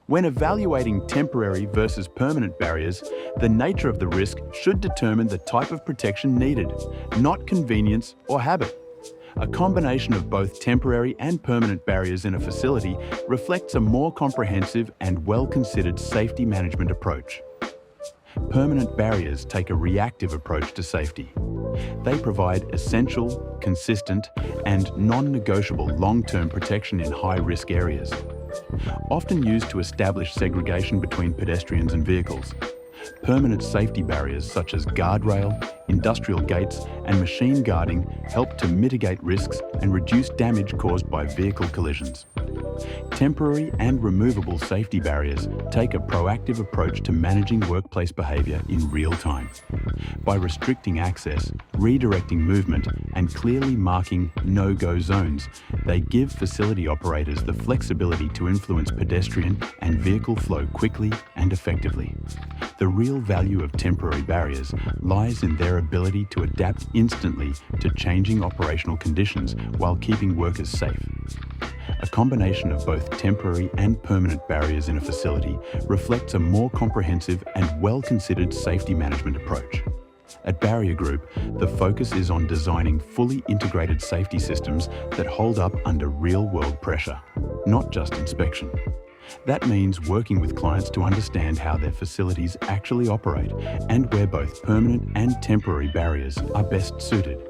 When evaluating temporary versus permanent barriers, the nature of the risk should determine the type of protection needed, not convenience or habit. A combination of both temporary and permanent barriers in a facility reflects a more comprehensive and well-considered safety management approach. Permanent barriers take a reactive approach to safety. They provide essential, consistent, and non-negotiable long-term protection in high-risk areas. Often used to establish segregation between pedestrians and vehicles, permanent safety barriers such as guardrail, industrial gates, and machine guarding help to mitigate risks and reduce damage caused by vehicle collisions. Temporary and removable safety barriers take a proactive approach to managing workplace behaviour in real time. By restricting access, redirecting movement, and clearly marking no-go zones, they give facility operators the flexibility to influence pedestrian and vehicle flow quickly and effectively. The real value of temporary barriers lies in their ability to adapt instantly to changing operational conditions while keeping workers safe. A combination of both temporary and permanent barriers in a facility reflects a more comprehensive and well-considered safety management approach. At Barrier Group, the focus is on designing fully integrated safety systems that hold up under real-world pressure, not just inspection. That means working with clients to understand how their facilities actually operate and where both permanent and temporary barriers are best suited.